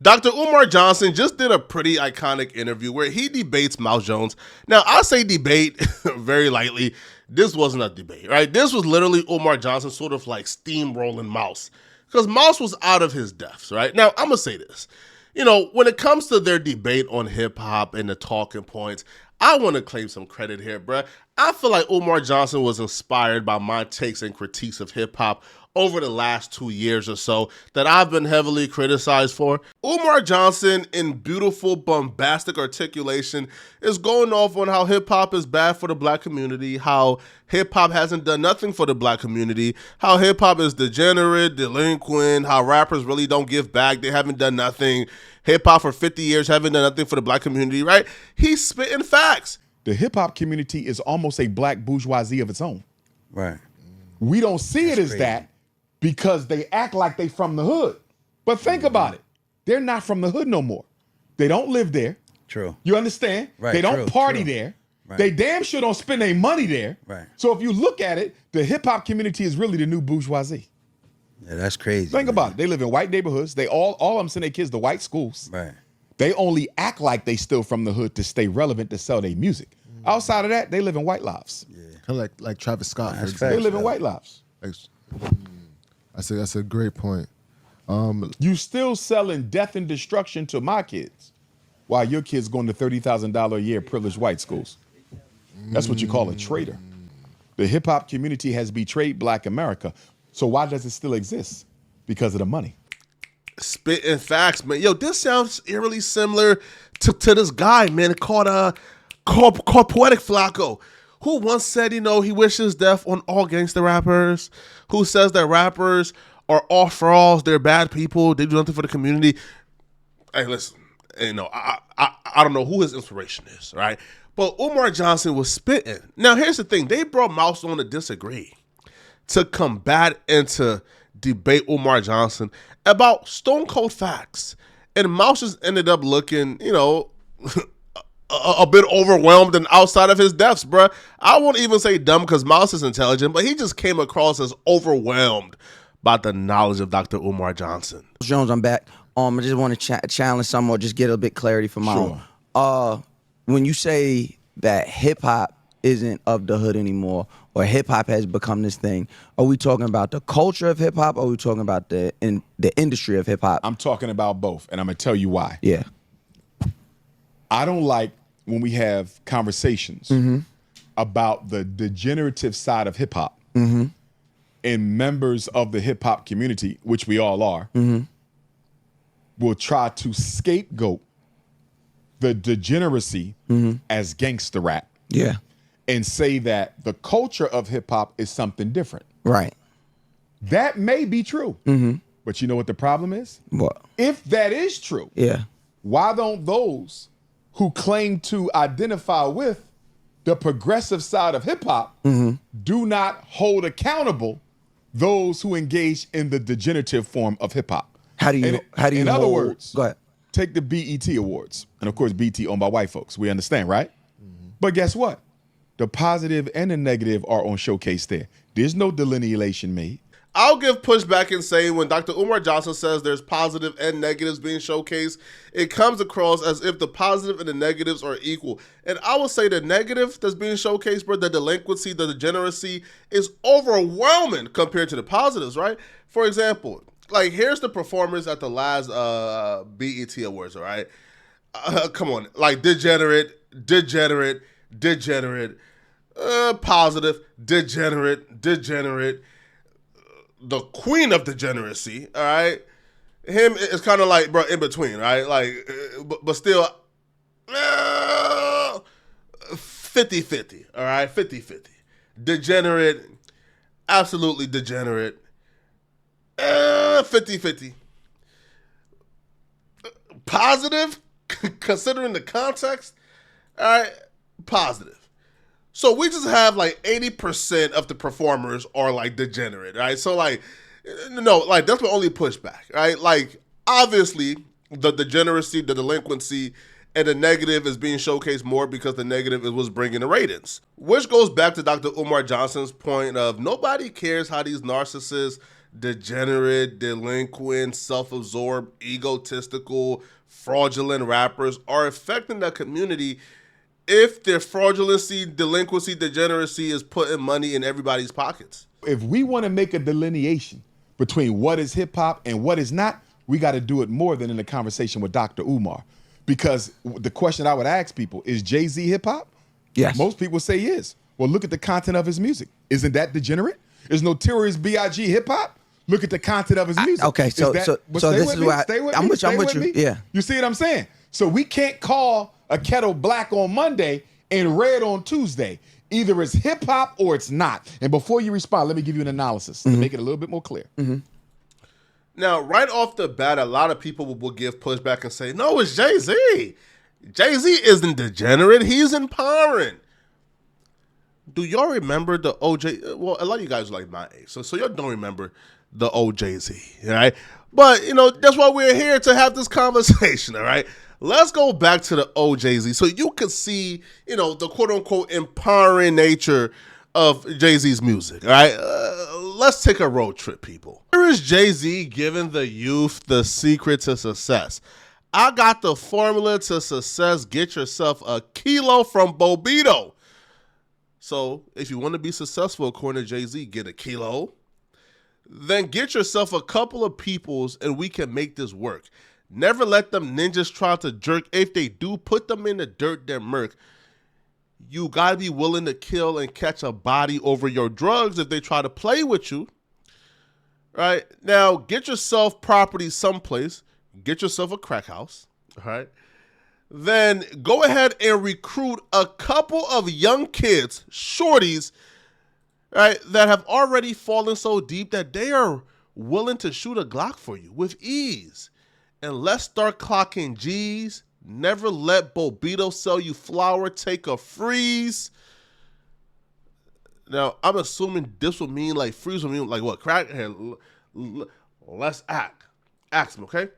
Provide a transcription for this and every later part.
Dr. Umar Johnson just did a pretty iconic interview where he debates Mouse Jones. Now, I say debate very lightly. This wasn't a debate, right? This was literally Umar Johnson sort of like steamrolling Mouse because Mouse was out of his depths, right? Now, I'm going to say this. When it comes to their debate on hip hop and the talking points, I want to claim some credit here, bruh. I feel like Umar Johnson was inspired by my takes and critiques of hip hop over the last 2 years or so that I've been heavily criticized for. Umar Johnson, in beautiful, bombastic articulation, is going off on how hip-hop is bad for the black community, how hip-hop hasn't done nothing for the black community, how hip-hop is degenerate, delinquent, how rappers really don't give back, they haven't done nothing. Hip-hop for 50 years haven't done nothing for the black community, right? He's spitting facts. The hip-hop community is almost a black bourgeoisie of its own. Right. We don't see it as crazy. that because they act like they from the hood. But think about it. They're not from the hood no more. They don't live there. True. You understand? Right, They don't true, party true. there. Right. They damn sure don't spend their money there. Right. So if you look at it, the hip-hop community is really the new bourgeoisie. Yeah, that's crazy. Think about it. They live in white neighborhoods. They all of them send their kids to white schools. Right. They only act like they still from the hood to stay relevant to sell their music. Outside of that, they live in white lives. Yeah. Kind of like Travis Scott. for That's example. They live in white lives. That's a great point. You still selling death and destruction to my kids while your kids going to $30,000 a year privileged white schools. That's what you call a traitor. The hip hop community has betrayed black America. So why does it still exist? Because of the money. Spitting facts, man. Yo, this sounds eerily similar to this guy, man, called Poetic Flacco, who once said, he wishes death on all gangster rappers, who says that rappers are all frauds, they're bad people, they do nothing for the community. Hey, listen, I don't know who his inspiration is, right? But Umar Johnson was spitting. Now, here's the thing. They brought Mouse on to disagree, to combat and to debate Umar Johnson about stone cold facts. And Mouse just ended up looking, a bit overwhelmed and outside of his depths, bruh. I won't even say dumb because Mouse is intelligent, but he just came across as overwhelmed by the knowledge of Dr. Umar Johnson. Jones, I'm back. I just want to challenge some or just get a bit clarity for my own. When you say that hip hop isn't of the hood anymore, or hip hop has become this thing, are we talking about the culture of hip hop, or are we talking about the industry of hip hop? I'm talking about both, and I'm gonna tell you why. Yeah. I don't like when we have conversations about the degenerative side of hip hop and members of the hip hop community, which we all are, will try to scapegoat the degeneracy as gangster rap. Yeah. And say that the culture of hip hop is something different. Right. That may be true. But you know what the problem is? What? If that is true, Yeah. why don't those who claim to identify with the progressive side of hip hop do not hold accountable those who engage in the degenerative form of hip hop? How do you? In other words, go ahead. take the BET Awards, and of course, BET owned by white folks. We understand, right? But guess what? The positive and the negative are on showcase there. There's no delineation made. I'll give pushback and say when Dr. Umar Johnson says there's positive and negatives being showcased, it comes across as if the positive and the negatives are equal. And I will say the negative that's being showcased, bro, the delinquency, the degeneracy is overwhelming compared to the positives, right? For example, like here's the performers at the last BET Awards, all right? Come on, like degenerate, positive, degenerate, the queen of degeneracy, all right? Him is kind of like, bro, in between, right? Like, but still 50-50, all right? 50-50. Degenerate, absolutely degenerate, 50-50. Positive, considering the context, all right, positive. So we just have like 80% of the performers are like degenerate, right? So like, no, like that's my only pushback, right? Like obviously the degeneracy, the delinquency, and the negative is being showcased more because the negative is what's bringing the ratings. Which goes back to Dr. Umar Johnson's point of nobody cares how these narcissists degenerate, delinquent, self-absorbed, egotistical, fraudulent rappers are affecting the community if their fraudulency, delinquency, degeneracy is putting money in everybody's pockets. If we want to make a delineation between what is hip hop and what is not, we got to do it more than in the conversation with Dr. Umar. Because the question I would ask people is Jay-Z hip hop? Yes. Most people say yes. Well, look at the content of his music. Isn't that degenerate? Is Notorious B.I.G. hip hop? Look at the content of his music. Okay, so this is why I'm with you. Yeah. You see what I'm saying? So we can't call a kettle black on Monday and red on Tuesday. Either it's hip hop or it's not. And before you respond, let me give you an analysis to make it a little bit more clear. Now, right off the bat, a lot of people will give pushback and say, no, it's Jay-Z. Jay-Z isn't degenerate. He's empowering. Do y'all remember the OJ? Well, a lot of you guys are like my age, so y'all don't remember the OJZ, all right? But, that's why we're here to have this conversation, all right? Let's go back to the OJZ so you can see, the quote-unquote empowering nature of Jay-Z's music, all right? Let's take a road trip, people. Here is Jay-Z giving the youth the secret to success. I got the formula to success. Get yourself a kilo from Bobito. So if you want to be successful, according to Jay-Z, get a kilo. Then get yourself a couple of peoples and we can make this work. Never let them ninjas try to jerk. If they do, put them in the dirt, they're murk. You got to be willing to kill and catch a body over your drugs if they try to play with you. Right? Now, get yourself property someplace. Get yourself a crack house. All right? Then go ahead and recruit a couple of young kids, shorties, right, that have already fallen so deep that they are willing to shoot a Glock for you with ease. And let's start clocking G's. Never let Bobito sell you flour. Take a freeze. Now, I'm assuming this would mean like freeze would mean like what? Crack? Let's ask them, okay?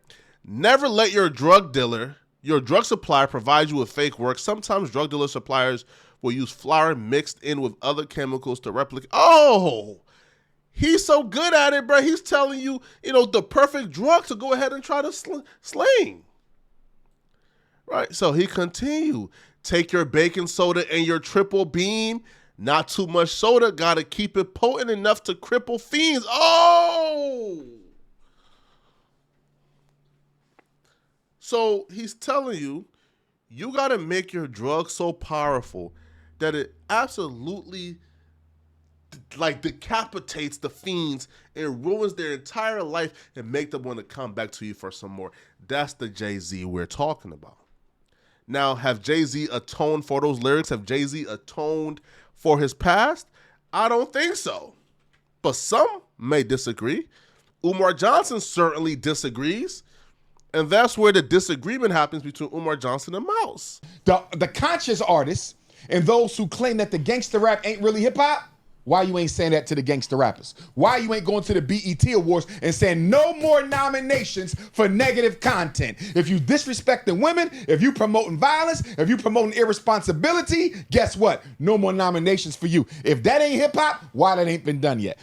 Never let your drug supplier provide you with fake work. Sometimes drug dealer suppliers will use flour mixed in with other chemicals to replicate. Oh, he's so good at it, bro. He's telling you, the perfect drug to go ahead and try to sling. Right? So he continued. Take your baking soda and your triple beam. Not too much soda. Got to keep it potent enough to cripple fiends. Oh! So he's telling you, you got to make your drug so powerful that it absolutely decapitates the fiends and ruins their entire life and make them want to come back to you for some more. That's the Jay-Z we're talking about. Now, have Jay-Z atoned for those lyrics? Have Jay-Z atoned for his past? I don't think so. But some may disagree. Umar Johnson certainly disagrees. And that's where the disagreement happens between Umar Johnson and Mouse. The conscious artists and those who claim that the gangster rap ain't really hip hop, why you ain't saying that to the gangster rappers? Why you ain't going to the BET Awards and saying no more nominations for negative content? If you disrespecting women, if you promoting violence, if you promoting irresponsibility, guess what? No more nominations for you. If that ain't hip hop, why that ain't been done yet?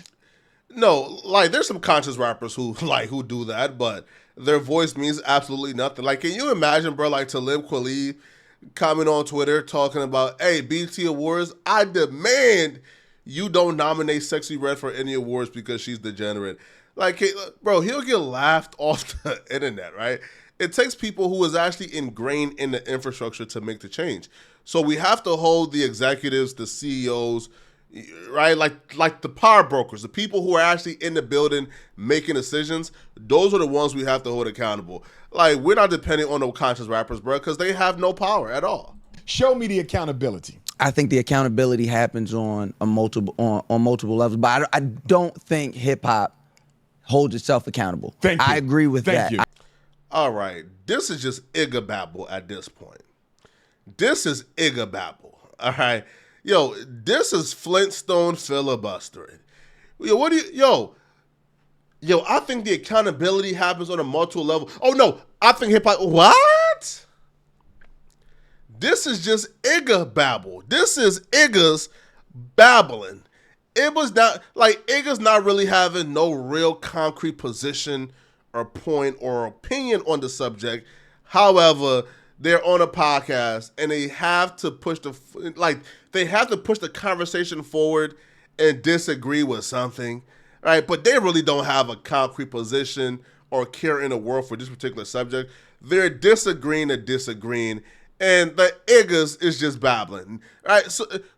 No, there's some conscious rappers who do that, but their voice means absolutely nothing. Can you imagine, bro, Talib Kweli comment on Twitter talking about, hey, BET Awards, I demand you don't nominate Sexy Red for any awards because she's degenerate. Bro, he'll get laughed off the internet, right? It takes people who is actually ingrained in the infrastructure to make the change. So we have to hold the executives, the CEOs, right? Like the power brokers, the people who are actually in the building making decisions. Those are the ones we have to hold accountable. We're not depending on no conscious rappers, bro, because they have no power at all. Show me the accountability. I think the accountability happens on multiple levels, but I don't think hip hop holds itself accountable. Thank you. I agree with that. Thank you. All right, this is just igababble at this point. This is igababble. All right, this is Flintstone filibustering. I think the accountability happens on a multiple level. Oh no, I think hip hop. What? This is just Igga babble. This is Igga's babbling. it was not like Igga's not really having no real concrete position or point or opinion on the subject. However, they're on a podcast and they have to push the conversation forward and disagree with something, right? But they really don't have a concrete position or care in the world for this particular subject. They're disagreeing and disagreeing, and the Iggas is just babbling, right?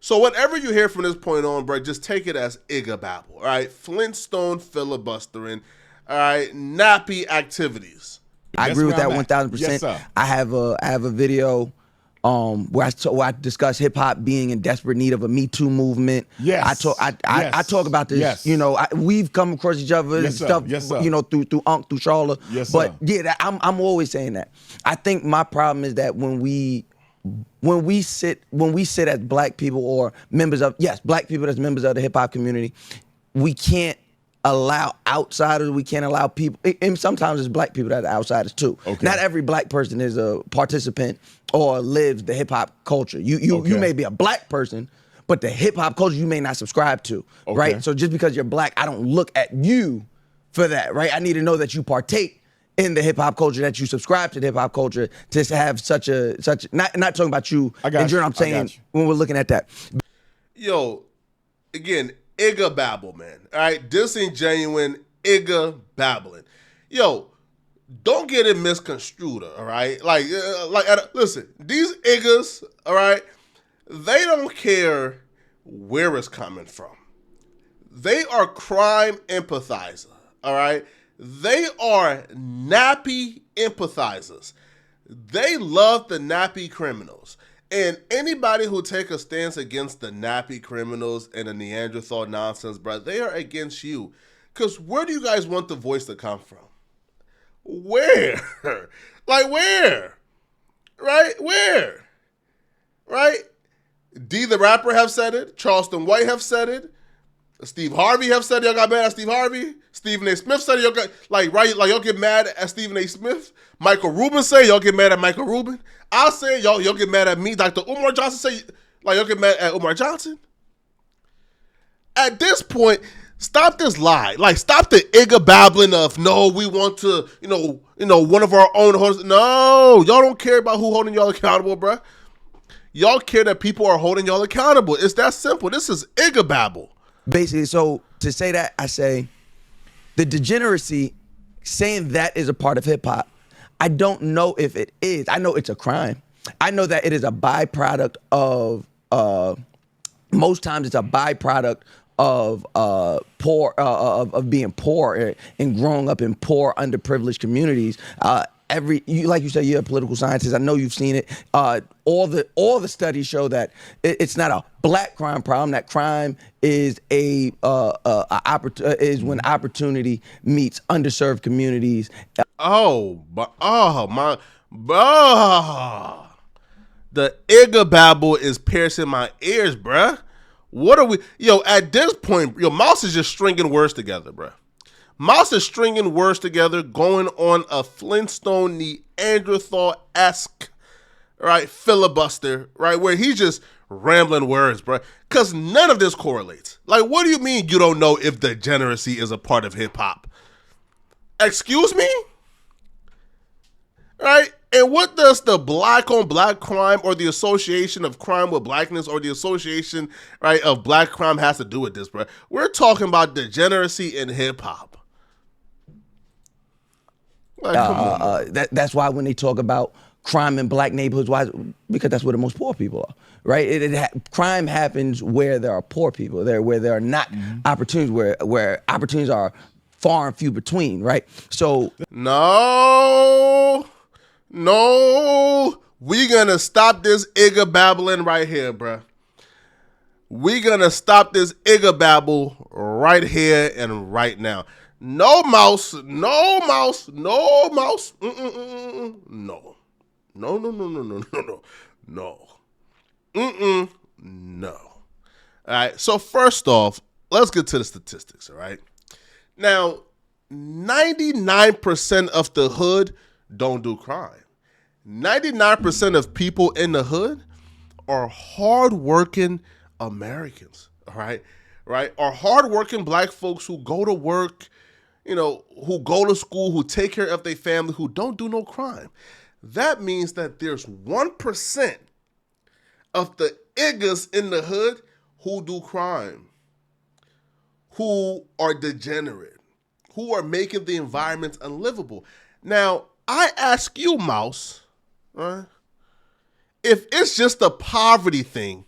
So whatever you hear from this point on, bro, just take it as Igga babble, all right? Flintstone filibustering, all right? Nappy activities. I agree with that where I'm at. 1000%. Yes, sir. I have a video where I discuss hip hop being in desperate need of a Me Too movement. Yes. I talk about this. Yes. You know, we've come across each other and Yes, sir. stuff. Yes, sir. You know, through Unc, through Charlotte. Yes, but sir. yeah, I'm always saying that. I think my problem is that when we sit as black people or members of black people as members of the hip hop community, we can't allow outsiders. We can't allow people, and sometimes it's black people that are outsiders too. Okay. Not every black person is a participant or lives the hip hop culture. You may be a black person, but the hip hop culture you may not subscribe to, right? So just because you're black, I don't look at you for that, right? I need to know that you partake in the hip hop culture, that you subscribe to the hip hop culture, to have such not talking about you. I got and you know you. what I'm saying I got you. when we're looking at that. Yo, again, Igga babble, man. All right, disingenuine Igga babbling. Yo, don't get it misconstrued, all right? Listen, these Iggas, all right, they don't care where it's coming from. They are crime empathizer, all right? They are nappy empathizers. They love the nappy criminals. And anybody who take a stance against the nappy criminals and the Neanderthal nonsense, bro, they are against you. Because where do you guys want the voice to come from? Where? Like where? Right? Where? Right? D the rapper have said it. Charleston White have said it. Steve Harvey have said it. Y'all got mad at Steve Harvey. Stephen A. Smith said it. Y'all got y'all get mad at Stephen A. Smith. Michael Rubin say y'all get mad at Michael Rubin. I say y'all get mad at me. Dr. Umar Johnson say y'all get mad at Umar Johnson. At this point, stop this lie. Like stop the Igga babbling of no, we want to, one of our own hosts. No, y'all don't care about who holding y'all accountable, bruh. Y'all care that people are holding y'all accountable. It's that simple. This is Igga babble. Basically, so to say that, I say the degeneracy, saying that is a part of hip hop, I don't know if it is. I know it's a crime. I know that it is a byproduct of, most times it's a byproduct of poor, of being poor and growing up in poor, underprivileged communities. Like you said, you're a political scientist. I know you've seen it. All the studies show that it's not a black crime problem. That crime is is when opportunity meets underserved communities. The Igga babble is piercing my ears, bruh. What are we? Yo, at this point, Mouse is just stringing words together, bruh. Mouse is stringing words together, going on a Flintstone Neanderthal-esque, right, filibuster, right, where he's just rambling words, bro. Because none of this correlates. Like, what do you mean you don't know if degeneracy is a part of hip-hop? Excuse me? Right? And what does the black-on-black crime or the association of crime with blackness or the association, right, of black crime has to do with this, bro? We're talking about degeneracy in hip-hop. Like, that's why when they talk about crime in black neighborhoods, why? Because that's where the most poor people are, right? Crime happens where there are poor people, where there are not opportunities, where opportunities are far and few between, right? So no, we gonna stop this Igga babbling right here, bruh. We gonna stop this Igga babble right here and right now. No mouse, no. No. All right, so first off, let's get to the statistics, all right? Now, 99% of the hood don't do crime. 99% of people in the hood are hardworking Americans, all right? right, are hardworking black folks who go to work, who go to school, who take care of their family, who don't do no crime. That means that there's 1% of the niggas in the hood who do crime, who are degenerate, who are making the environment unlivable. Now, I ask you, Mouse, right, if it's just a poverty thing,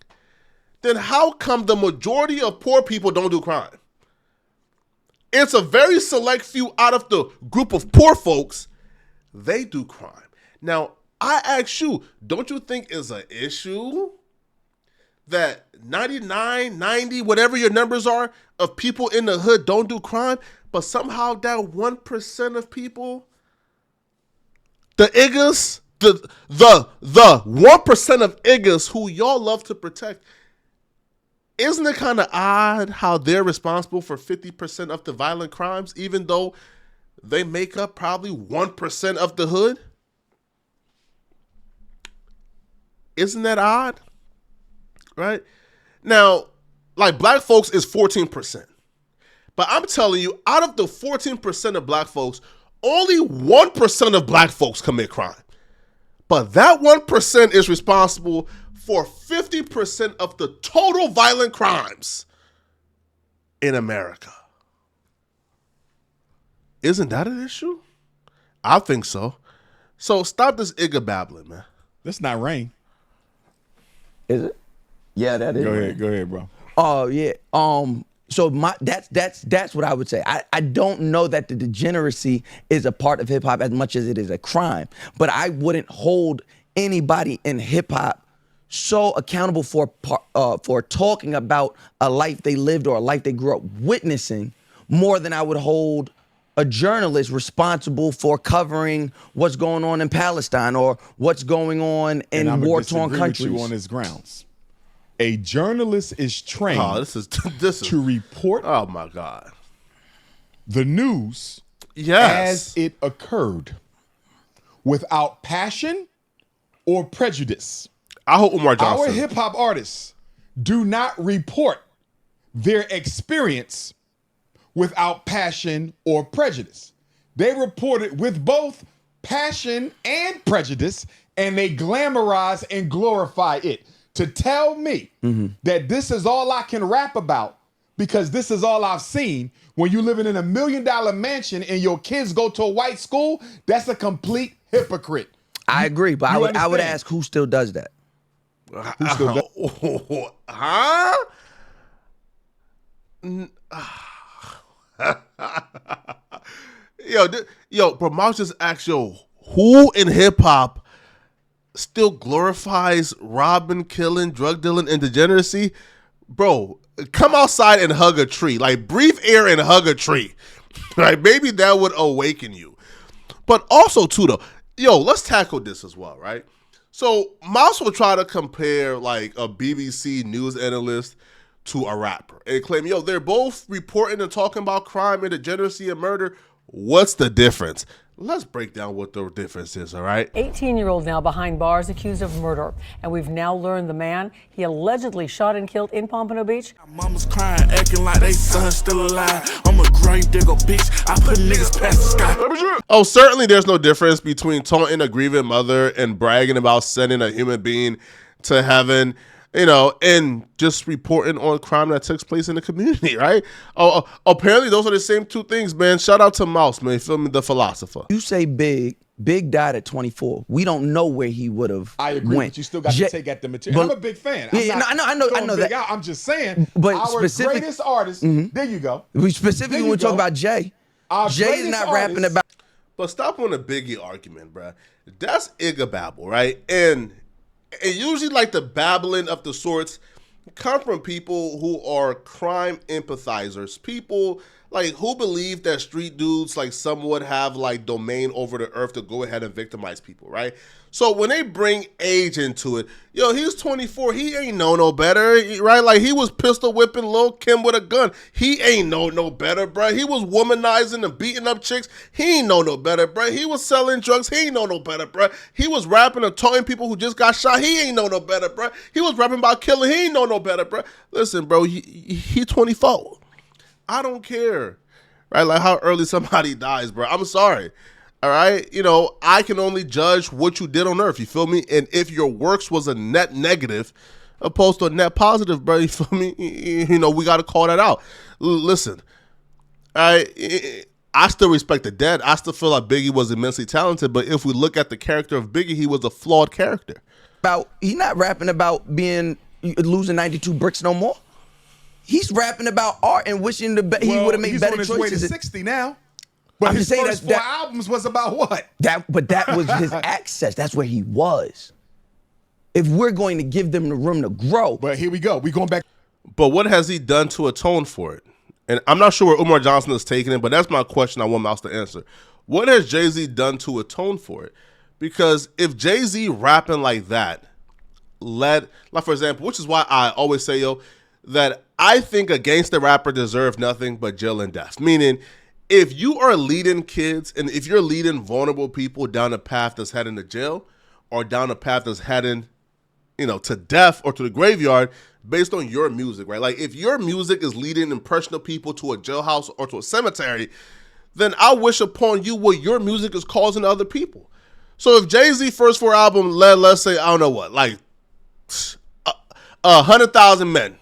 then how come the majority of poor people don't do crime? It's a very select few out of the group of poor folks, they do crime. Now, I ask you, don't you think it's an issue that 99, 90, whatever your numbers are, of people in the hood don't do crime, but somehow that 1% of people, the niggas, the 1% of niggas who y'all love to protect, isn't it kind of odd how they're responsible for 50% of the violent crimes, even though they make up probably 1% of the hood? Isn't that odd? Right? Now, like, black folks is 14%. But I'm telling you, out of the 14% of black folks, only 1% of black folks commit crime. But that 1% is responsible for 50% of the total violent crimes in America. Isn't that an issue? I think so. So stop this igga babbling, man. That's not rain. Is it? Yeah, that is. Go ahead, bro. Oh yeah. So that's what I would say. I don't know that the degeneracy is a part of hip hop as much as it is a crime, but I wouldn't hold anybody in hip hop so accountable for talking about a life they lived or a life they grew up witnessing more than I would hold a journalist responsible for covering what's going on in Palestine or what's going on in war-torn countries. With you on his grounds. A journalist is trained this is to report oh my God. the news Yes. as it occurred without passion or prejudice. I hope Umar Johnson. Our hip hop artists do not report their experience without passion or prejudice. They report it with both passion and prejudice, and they glamorize and glorify it. To tell me that this is all I can rap about because this is all I've seen when you living in $1 million mansion and your kids go to a white school, that's a complete hypocrite. I agree, but I would ask who still does that. Who still does? Huh? Bro, Mouse just asked, who in hip hop still glorifies robbing, killing, drug dealing, and degeneracy? Bro, come outside and hug a tree. Like, breathe air and hug a tree. Right? Maybe that would awaken you. But also, too, though, let's tackle this as well, right? So, Mouse will try to compare, like, a BBC news analyst to a rapper and claim, they're both reporting and talking about crime and degeneracy and murder. What's the difference? Let's break down what the difference is, all right? 18-year-old now behind bars accused of murder. And we've now learned the man he allegedly shot and killed in Pompano Beach. Mama's crying, acting like they son still alive. I'm a grave digger, bitch. I put niggas past the sky. Oh, certainly there's no difference between taunting a grieving mother and bragging about sending a human being to heaven, and just reporting on crime that takes place in the community, right? Oh, apparently those are the same two things, man. Shout out to Mouse, man. Feel me, the philosopher. You say Big died at 24. We don't know where he would have. I agree, went. but you still got to take at the material. I'm a big fan. I know that. I'm just saying, but our greatest artist, there you go. We specifically want to talk about Jay. Jay is not rapping about. But stop on the Biggie argument, bruh. That's igga babble, right? And usually, like, the babbling of the sorts come from people who are crime empathizers, people Like, who believed that street dudes, like, somewhat have, like, domain over the earth to go ahead and victimize people, right? So when they bring age into it, yo, he's 24. He ain't know no better, right? Like, he was pistol whipping Lil' Kim with a gun. He ain't know no better, bro. He was womanizing and beating up chicks. He ain't know no better, bro. He was selling drugs. He ain't know no better, bro. He was rapping and taunting people who just got shot. He ain't know no better, bro. He was rapping about killing. He ain't know no better, bro. Listen, bro, he 24. I don't care, right? Like how early somebody dies, bro. I'm sorry, all right? You know, I can only judge what you did on earth, you feel me? And if your works was a net negative opposed to a net positive, bro, you feel me? You know, we got to call that out. Listen, I still respect the dead. I still feel like Biggie was immensely talented, but if we look at the character of Biggie, he was a flawed character. He's not rapping about losing 92 bricks no more. He's rapping about art and wishing he would have made better choices. He's on his way to 60 now. But I'm his just saying first 4 albums was about what? But that was his access. That's where he was. If we're going to give them the room to grow. But here we go. We going back. But what has he done to atone for it? And I'm not sure where Umar Johnson is taking it, but that's my question I want Mouse to answer. What has Jay-Z done to atone for it? Because if Jay-Z rapping like that led, like for example, which is why I always say, yo, that I think a gangster rapper deserves nothing but jail and death. Meaning, if you are leading kids and if you're leading vulnerable people down a path that's heading to jail or down a path that's heading, you know, to death or to the graveyard based on your music, right? Like if your music is leading impressionable people to a jailhouse or to a cemetery, then I wish upon you what your music is causing to other people. So if Jay-Z first 4 albums led, let's say, I don't know what, like 100,000 men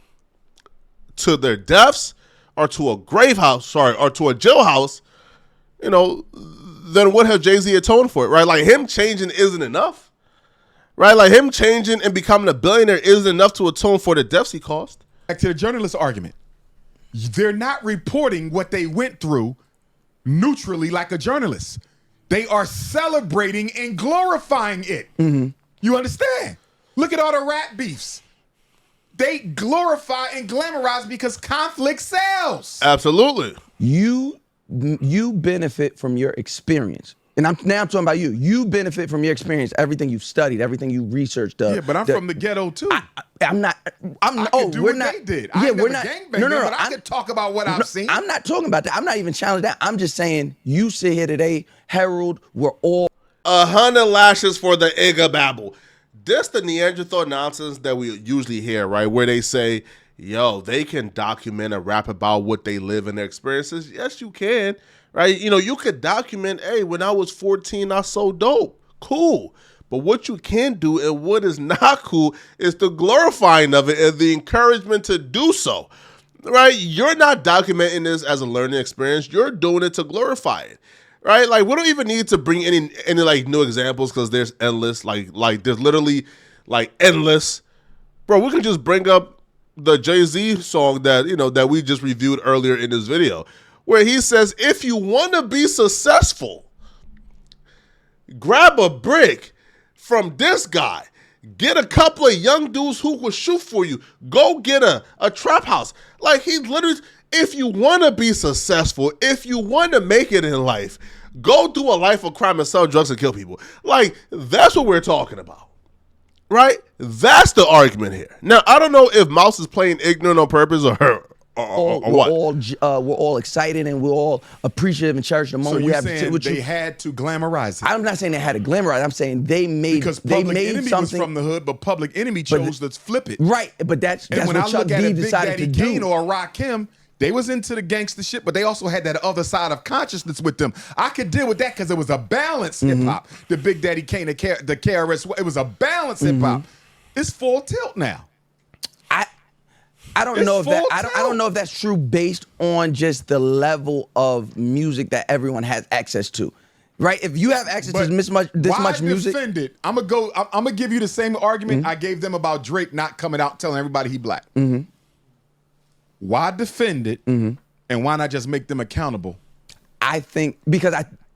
to their deaths or to a grave house, or to a jailhouse, you know, then what have Jay-Z atoned for it, right? Like him changing isn't enough, right? Like him changing and becoming a billionaire isn't enough to atone for the deaths he caused. Back to the journalist argument. They're not reporting what they went through neutrally like a journalist. They are celebrating and glorifying it. Mm-hmm. You understand? Look at all the rap beefs. They glorify and glamorize because conflict sells. Absolutely. You benefit from your experience. And now I'm talking about you. You benefit from your experience, everything you've studied, everything you researched. Yeah, but I'm from the ghetto too. I'm not. I could do what they did. I never gangbanged them, but I could talk about what I've seen. I'm not talking about that. I'm not even challenging that. I'm just saying you sit here today, Harold, we're all 100 lashes for the Igga babble. This the Neanderthal nonsense that we usually hear, right? Where they say, yo, they can document and rap about what they live and their experiences. Yes, you can, right? You know, you could document, hey, when I was 14, I sold dope. Cool. But what you can do and what is not cool is the glorifying of it and the encouragement to do so, right? You're not documenting this as a learning experience. You're doing it to glorify it. Right, like we don't even need to bring any like new examples because there's endless, like there's literally like endless, bro. We can just bring up the Jay-Z song that we just reviewed earlier in this video, where he says, "If you want to be successful, grab a brick from this guy, get a couple of young dudes who will shoot for you, go get a trap house." Like he literally. If you want to be successful, if you want to make it in life, go do a life of crime and sell drugs and kill people. Like, that's what we're talking about, right? That's the argument here. Now, I don't know if Mouse is playing ignorant on purpose or what. We're all excited and we're all appreciative and cherish the moment so we have. Saying they had to glamorize it. I'm not saying they had to glamorize. I'm saying they made because Public Enemy something was from the hood, but Public Enemy chose to flip it. Right, but that's when what I Chuck look at D Big decided Daddy to Kane do. or Rakim, they was into the gangster shit, but they also had that other side of consciousness with them. I could deal with that because it was a balanced hip hop. The Big Daddy Kane, the KRS, it was a balanced hip hop. It's full tilt now. I don't know if that. I don't know if that's true based on just the level of music that everyone has access to. Right? If you have access to this much music, defend it? I'm gonna give you the same argument I gave them about Drake not coming out telling everybody he black. Why defend it, and why not just make them accountable? I think because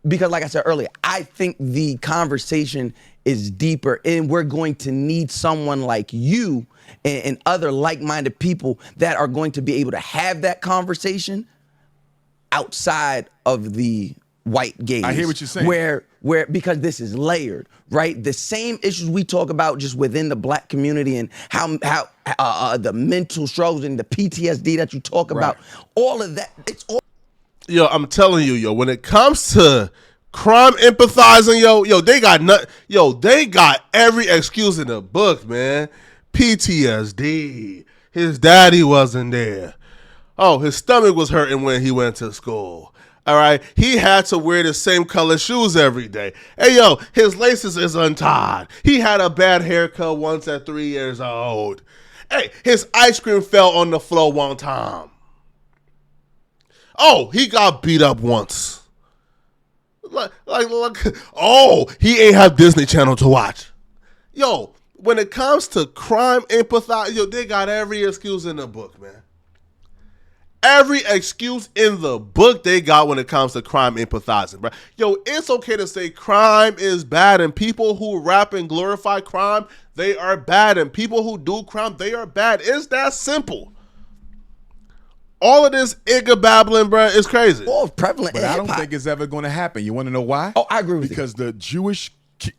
like I said earlier, I think the conversation is deeper, and we're going to need someone like you and other like-minded people that are going to be able to have that conversation outside of the white gaze. I hear what you're saying. Where because this is layered, right? The same issues we talk about just within the black community and how the mental struggles and the PTSD that you talk about, all of that, it's all. Yo, I'm telling you, yo, when it comes to crime empathizing, they got every excuse in the book, man. PTSD. His daddy wasn't there. Oh, his stomach was hurting when he went to school. All right, he had to wear the same color shoes every day. Hey, yo, his laces is untied. He had a bad haircut once at 3 years old. Hey, his ice cream fell on the floor one time. Oh, he got beat up once. He ain't have Disney Channel to watch. Yo, when it comes to crime empathize, yo, they got every excuse in the book, man. Every excuse in the book they got when it comes to crime empathizing, bro. Yo, it's okay to say crime is bad, and people who rap and glorify crime, they are bad, and people who do crime, they are bad. It's that simple. All of this igga babbling, bro, is crazy. All prevalent But in I don't hip-hop. think it's ever going to happen. You want to know why? Oh, I agree with you. Because the Jewish,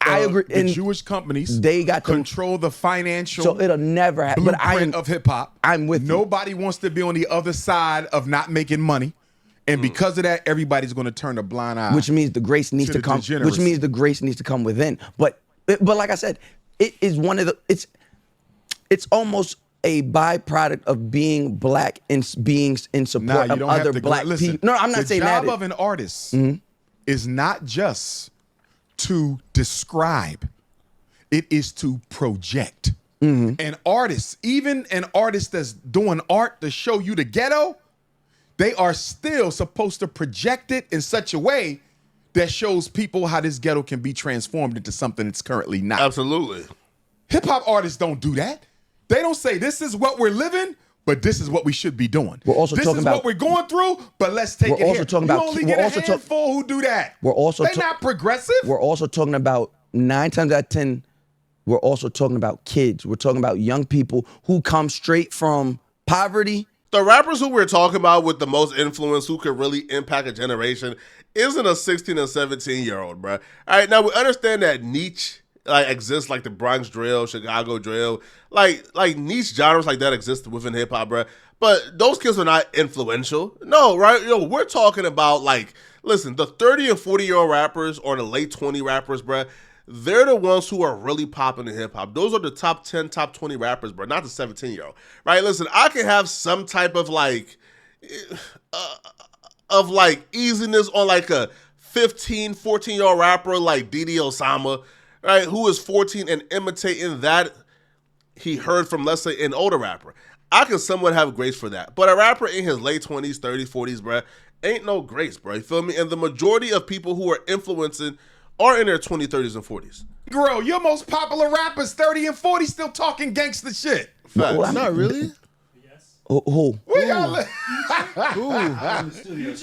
I agree. the And Jewish companies, they got them- control the financial. So it'll never happen. But blueprint of hip hop. I'm with you. Nobody wants to be on the other side of not making money, and because of that, everybody's going to turn a blind eye. which means the grace needs to to the come. degeneracy. Which means the grace needs to come within. But like I said, it is one of the. It's almost a byproduct of being black and being in Nah, support you of don't have other to black listen, people. No, I'm not saying that. The job of an artist is not just to describe; it is to project. An artist, even an artist that's doing art to show you the ghetto, they are still supposed to project it in such a way that shows people how this ghetto can be transformed into something it's currently not. Absolutely. Hip hop artists don't do that. They don't say this is what we're living, but this is what we should be doing. We're also this talking is about- what we're going through, but let's take We're it also here. talking You about- only we're get a also talk- handful who do that. We're also They're not progressive. We're also talking about 9 times out of 10. We're also talking about kids. We're talking about young people who come straight from poverty. The rappers who we're talking about with the most influence, who could really impact a generation, isn't a 16 and 17-year-old, bro. All right, now we understand that niche exists, like the Bronx drill, Chicago drill, like niche genres like that exist within hip hop, bro. But those kids are not influential. No, right? Yo, we're talking about listen, the 30 and 40-year-old rappers or the late 20 rappers, bro. They're the ones who are really popping in hip hop. Those are the top 10, top 20 rappers, bro, not the 17-year-old. Right? Listen, I can have some type of easiness on a 15, 14-year-old rapper like Didi Osama, right, who is 14 and imitating that he heard from, let's say, an older rapper. I can somewhat have grace for that. But a rapper in his late 20s, 30s, 40s, bro, ain't no grace, bro. You feel me? And the majority of people who are influencing are in their 20s, 30s, and 40s. Girl, your most popular rappers, 30 and 40, still talking gangster shit. Facts. Well, Not really. Who? Where y'all li- We're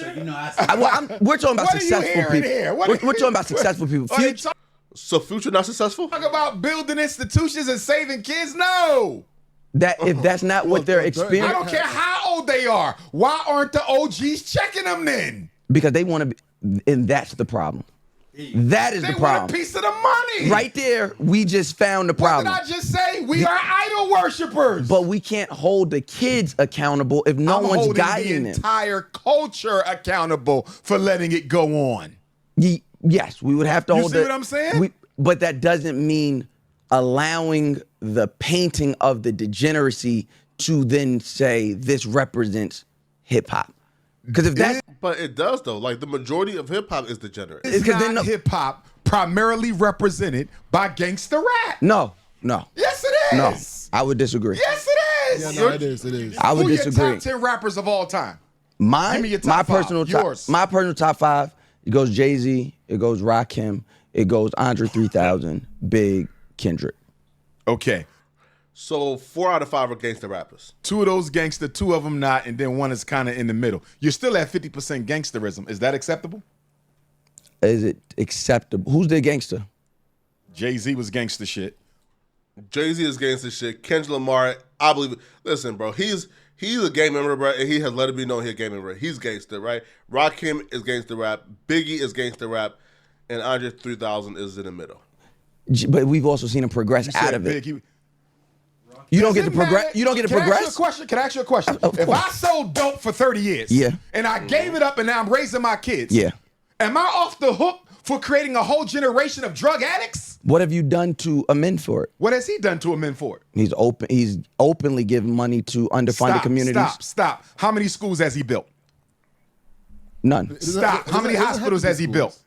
talking about What are you successful hearing people. here? What We're are you- talking about successful people. Are they Future, So Future not successful? talking about building institutions and saving kids? No. that if that's not what they're I experiencing, don't care how old they are. Why aren't the OGs checking them then? because they want to be, and that's the problem. That is They the want problem. a piece of the money. Right there, we just found the What problem. did I just say? We are idol worshipers. But we can't hold the kids accountable if no I'm one's holding guiding the them. entire culture accountable for letting it go on. Yes, we would have to You hold see the, what I'm saying? but that doesn't mean allowing the painting of the degeneracy to then say this represents hip hop. Because if that's But it does, though. Like, the majority of hip hop is degenerate. It's 'cause they not know- hip hop primarily represented by gangster rap. no. Yes, it No, is. I would disagree. Yes, it is. Yeah, no, it is. It is. I would Who disagree. your top 10 rappers of all time? Mine, Give me your top my five. personal Yours. top, my personal top 5. It goes Jay-Z, it goes Rakim, it goes Andre 3000, Big, Kendrick. Okay. So 4 out of 5 are gangster rappers. 2 of those gangster, 2 of them not, and then 1 is kind of in the middle. You're still at 50% gangsterism. Is that acceptable? Is it acceptable? Who's the gangster? Jay-Z was gangster shit. Jay-Z is gangster shit. Kendrick Lamar, I believe it. Listen, bro, he's He's a gang member, bro, and he has let it be known he's a gang member. He's gangster, right? Rakim is gangster rap. Biggie is gangster rap. And Andre 3000 is in the middle. But we've also seen him progress out of it. You don't get to progress. You don't get to progress. Can I ask you a question? If I sold dope for 30 years, and I gave it up, and now I'm raising my kids, am I off the hook for creating a whole generation of drug addicts? What have you done to amend for it? What has he done to amend for it? He's openly giving money to underfunded communities. Stop. How many schools has he built? None. Stop. How many hospitals has he built?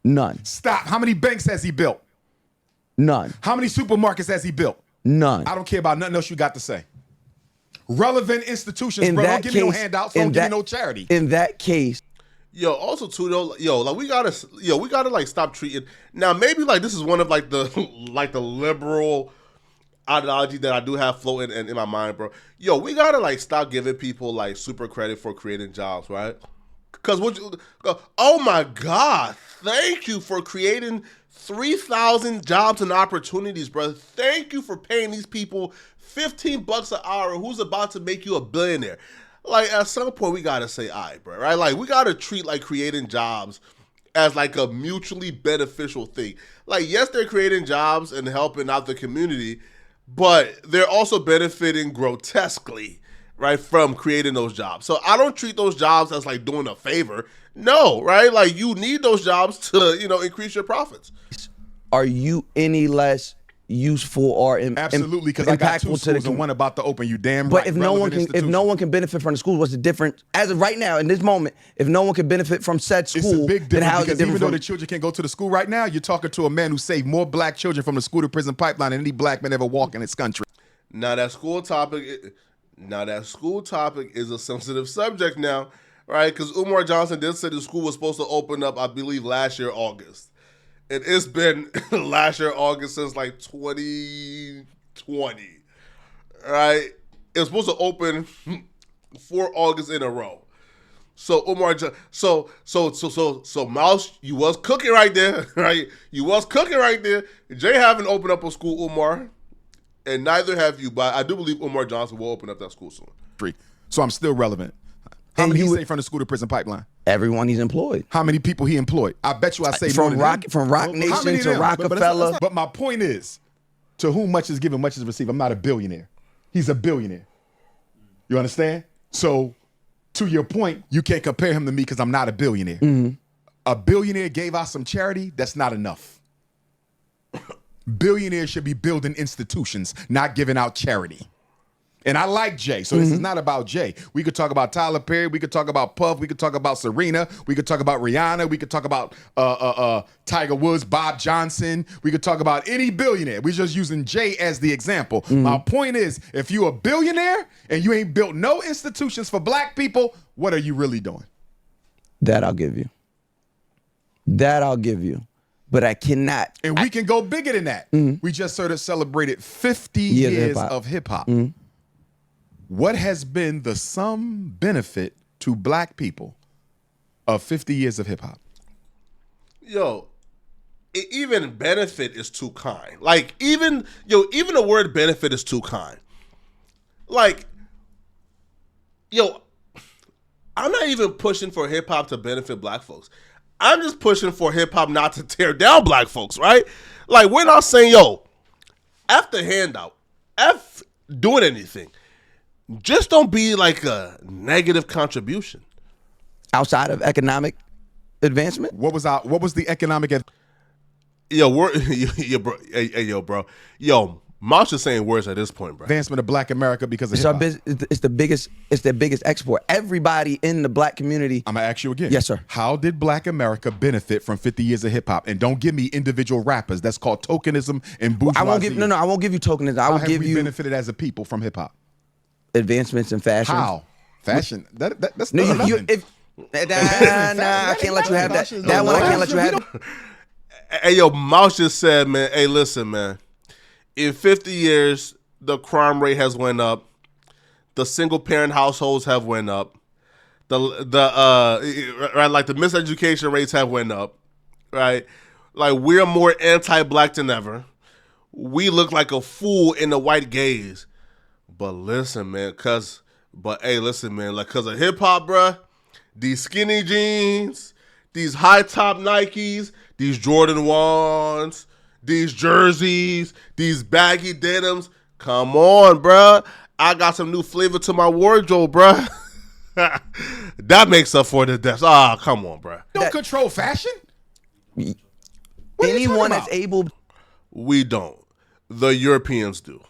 None. Stop. How many banks has he built? None. How many supermarkets has he built? None. I don't care about nothing else you got to say. Relevant institutions, bro. Don't give me no handouts. Don't give me no charity. In that case. Yo, also too though, like we gotta like stop treating. Now maybe like this is one of like the like the liberal ideology that I do have floating in my mind, bro. Yo, we gotta like stop giving people like super credit for creating jobs, right? Because oh my God, thank you for creating 3,000 jobs and opportunities, bro. Thank you for paying these people $15 an hour who's about to make you a billionaire. Like, at some point, we got to say, all right, bro, right? Like, we got to treat, like, creating jobs as, like, a mutually beneficial thing. Like, yes, they're creating jobs and helping out the community, but they're also benefiting grotesquely, right, from creating those jobs. So I don't treat those jobs as, like, doing a favor. No, right? Like, you need those jobs to, increase your profits. Are you any less useful or absolutely? Because I got two schools and one about to open. You damn right. But if no one can benefit from the schools, what's the difference? As of right now, in this moment, if no one can benefit from said school, it's a big difference, then how is it because different even though the children can't go to the school right now, you're talking to a man who saved more black children from the school to prison pipeline than any black man ever walk in this country. Now that school topic is a sensitive subject now, right? Because Umar Johnson did say the school was supposed to open up, I believe, last year August. And it's been last year August since like 2020, right? It was supposed to open 4 August in a row. So Umar, so Mouse, you was cooking right there, right? You was cooking right there. Jay haven't opened up a school, Umar, and neither have you. But I do believe Umar Johnson will open up that school soon. So I'm still relevant. How many he saved from the school to prison pipeline? Everyone he's employed. How many people he employed? I bet you I say from Rock Nation to Rockefeller. But my point is, to whom much is given, much is received. I'm not a billionaire. He's a billionaire. You understand? So, to your point, you can't compare him to me because I'm not a billionaire. Mm-hmm. A billionaire gave out some charity. That's not enough. Billionaires should be building institutions, not giving out charity. And I like Jay, so this is not about Jay. We could talk about Tyler Perry, we could talk about Puff, we could talk about Serena, we could talk about Rihanna, we could talk about Tiger Woods, Bob Johnson, we could talk about any billionaire. We're just using Jay as the example. My point is, if you're a billionaire and you ain't built no institutions for black people, what are you really doing? That I'll give you. That I'll give you. But I cannot. And we can go bigger than that. We just sort of celebrated 50 years of hip-hop. What has been the sum benefit to black people of 50 years of hip hop? Yo, even benefit is too kind. Like even the word benefit is too kind. Like, yo, I'm not even pushing for hip hop to benefit black folks. I'm just pushing for hip hop not to tear down black folks, right? Like, we're not saying, yo, F the handout, F doing anything. Just don't be like a negative contribution. Outside of economic advancement? What was the economic bro. Yo, Mouse is saying words at this point, bro. Advancement of black America because of hip-hop. It's the biggest export. Everybody in the black community. I'm gonna ask you again. Yes, sir. How did black America benefit from 50 years of hip hop? And don't give me individual rappers. That's called tokenism and bourgeoisie. I won't give you tokenism. I will give you benefited as a people from hip hop. Advancements in fashion. How? Fashion? That's no, nothing. I can't let you have that. That one I can't let you have. Hey, yo, Mouse just said, man, hey, listen, man. In 50 years, the crime rate has went up. The single-parent households have went up. The miseducation rates have went up, right? Like, we're more anti-black than ever. We look like a fool in the white gaze. But listen, man, because But hey, listen, man, like, cause of hip hop, bruh, these skinny jeans, these high top Nikes, these Jordan 1s, these jerseys, these baggy denims. Come on, bruh. I got some new flavor to my wardrobe, bruh. That makes up for the deaths. Ah, come on, bruh. You don't control fashion? What are you Anyone talking that's about? able We don't. The Europeans do.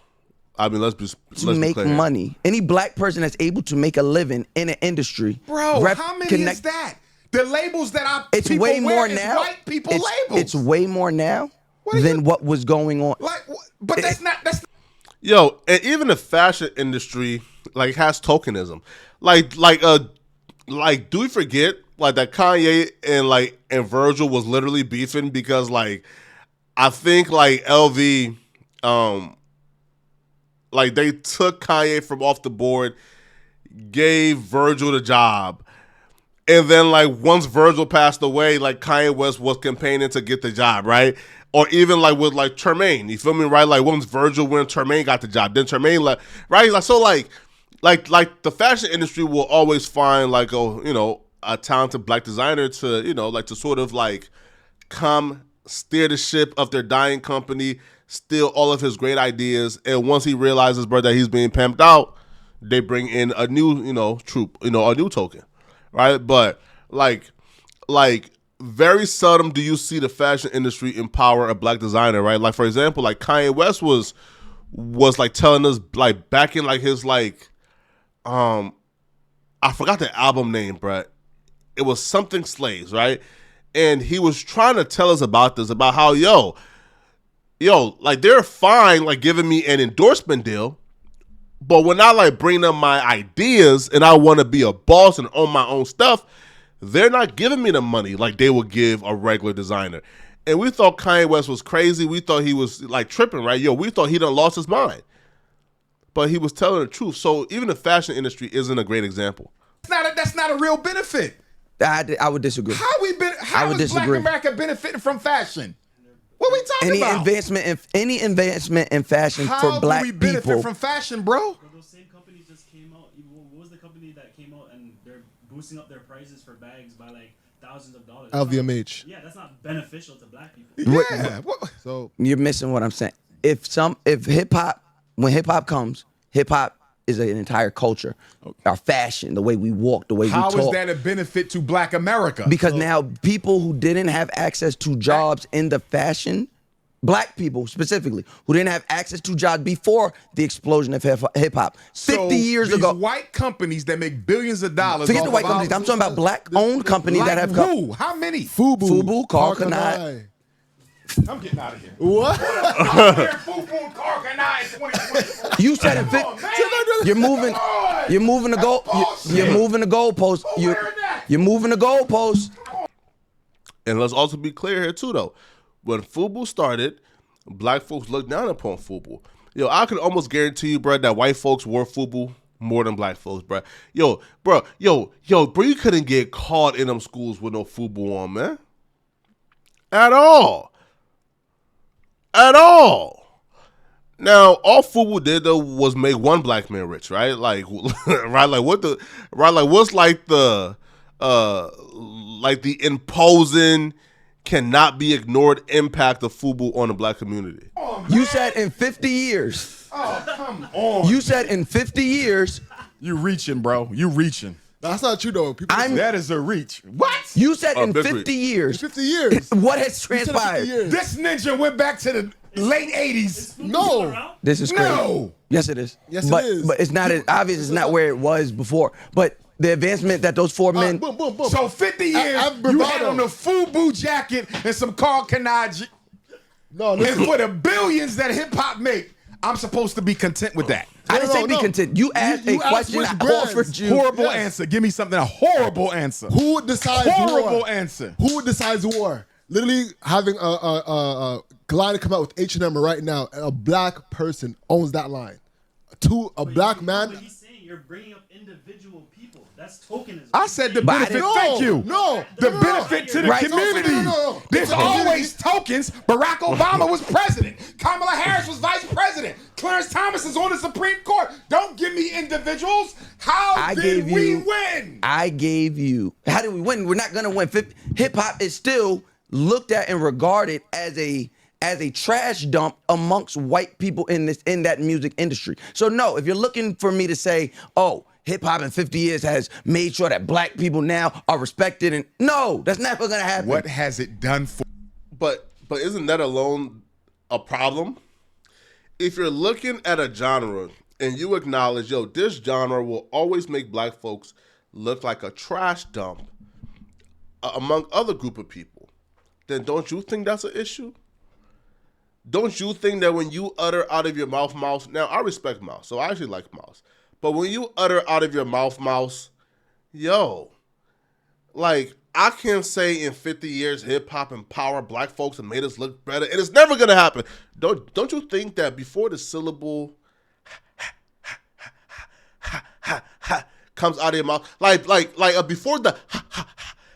I mean, let's be make clear here. money. Any black person that's able to make a living in an industry. Bro, how many is that? The labels that It's people way wear more is now. white people labels. It's way more now than what was going on. Like, but that's not. Yo, and even the fashion industry like has tokenism. Like, do we forget like that Kanye and Virgil was literally beefing because like I think like LV like they took Kanye from off the board, gave Virgil the job. And then like once Virgil passed away, like Kanye West was campaigning to get the job, right? Or even like with like Tremaine, you feel me, right? Like once Virgil went, Tremaine got the job. Then Tremaine left, right? Like so like the fashion industry will always find like a talented black designer to, like to sort of like come steer the ship of their dying company, steal all of his great ideas, and once he realizes, bro, that he's being pimped out, they bring in a new, troop, a new token, right? But like very seldom do you see the fashion industry empower a black designer, right? Like for example, like Kanye West was like telling us like back in like his like I forgot the album name, bro. It was something Slaves, right? And he was trying to tell us about this, about how yo, like they're fine like giving me an endorsement deal, but when I like bring them my ideas and I want to be a boss and own my own stuff, they're not giving me the money like they would give a regular designer. And we thought Kanye West was crazy. We thought he was like tripping, right? We thought he done lost his mind. But he was telling the truth. So even the fashion industry isn't a great example. That's not a real benefit. I would disagree. How is Black America benefiting from fashion? What are we talking about? Any advancement in fashion How for black do we benefit people from fashion, bro? Those same companies just came out. What was the company that came out and they're boosting up their prices for bags by like thousands of dollars? LVMH. Yeah, that's not beneficial to black people. Yeah. So you're missing what I'm saying. If hip hop, when hip hop comes, hip hop is an entire culture. Our fashion, the way we walk, the way we talk. How is that a benefit to Black America? Because now people who didn't have access to jobs in the fashion, black people specifically, who didn't have access to jobs before the explosion of hip hop, 50 years these ago. white companies that make billions of dollars. Forget the white companies. I'm talking about black-owned companies like that have who? How many? Fubu, Carl Kanai. I'm getting out of here. What? Fubu and Carl Kanai in 2024. You said it fit. You're moving. You're moving the goal. You're moving the goalpost. You're moving the goalpost. And let's also be clear here too, though. When Fubu started, black folks looked down upon Fubu. I could almost guarantee you, bro, that white folks wore Fubu more than black folks, bro. Bro, you couldn't get caught in them schools with no Fubu on, man. At all. Now, all Fubu did though was make one black man rich, right? Like, right? Like what's like the imposing, cannot be ignored impact of Fubu on the black community? You said in 50 years. Oh, come on. You said in 50 years. You reaching, bro. You reaching. That's not true though. That is a reach. What? You said in big 50 years. 50 years. What has You said 50 transpired? years. This ninja went back to the late 80s. No. This is crazy. No. Yes, it is. Yes, but, it is. But it's not as obvious. It's not where it was before. But the advancement that those four men. Boom, boom, boom. So 50 years, you had on the Fubu jacket and some Carl Kanai. No, And listen. for the billions that hip hop make, I'm supposed to be content with that. I didn't say No, be no. content. You asked You a asked question. which I brands. offered you. Horrible Yes. answer. Give me something. A horrible answer. Who decides Horrible war? answer. Who decides war? Literally having a line come out with H&M right now, and a black person owns that line. A black man. But he's saying you're bringing up individual people. That's tokenism. I said the But I benefit. didn't- Thank you. No. The No. benefit to the Right. community. No. There's always tokens. Barack Obama was president. Kamala Harris was vice president. Clarence Thomas is on the Supreme Court. Don't give me individuals. How did we win? I gave you. How did we win? We're not gonna win. Hip hop is still looked at and regarded as a trash dump amongst white people in that music industry. So no, if you're looking for me to say, oh, hip hop in 50 years has made sure that black people now are respected, and no, that's never gonna happen. What has it done for? But isn't that alone a problem? If you're looking at a genre and you acknowledge, yo, this genre will always make black folks look like a trash dump among other group of people, then don't you think that's an issue? Don't you think that when you utter out of your mouth, Mouse, now I respect Mouse, so I actually like Mouse, but when you utter out of your mouth, Mouse, yo, like, I can't say in 50 years hip-hop empowered black folks and made us look better, and it's never going to happen. Don't you think that before the syllable comes out of your mouth, like before the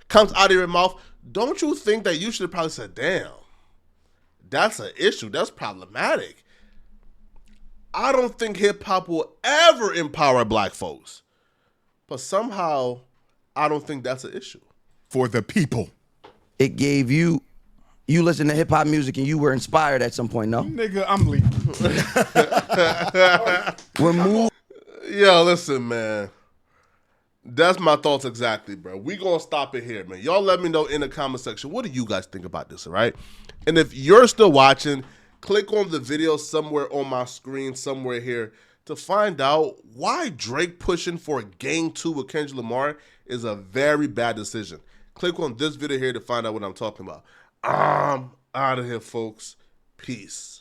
comes out of your mouth, don't you think that you should have probably said, damn, that's an issue, that's problematic. I don't think hip-hop will ever empower black folks, but somehow I don't think that's an issue. For the people. It gave you listen to hip hop music and you were inspired at some point, no? Nigga, I'm leaving. Remove. Yo, listen, man. That's my thoughts exactly, bro. We gonna stop it here, man. Y'all let me know in the comment section, what do you guys think about this, all right? And if you're still watching, click on the video somewhere on my screen, somewhere here, to find out why Drake pushing for Gang 2 with Kendrick Lamar is a very bad decision. Click on this video here to find out what I'm talking about. I'm out of here, folks. Peace.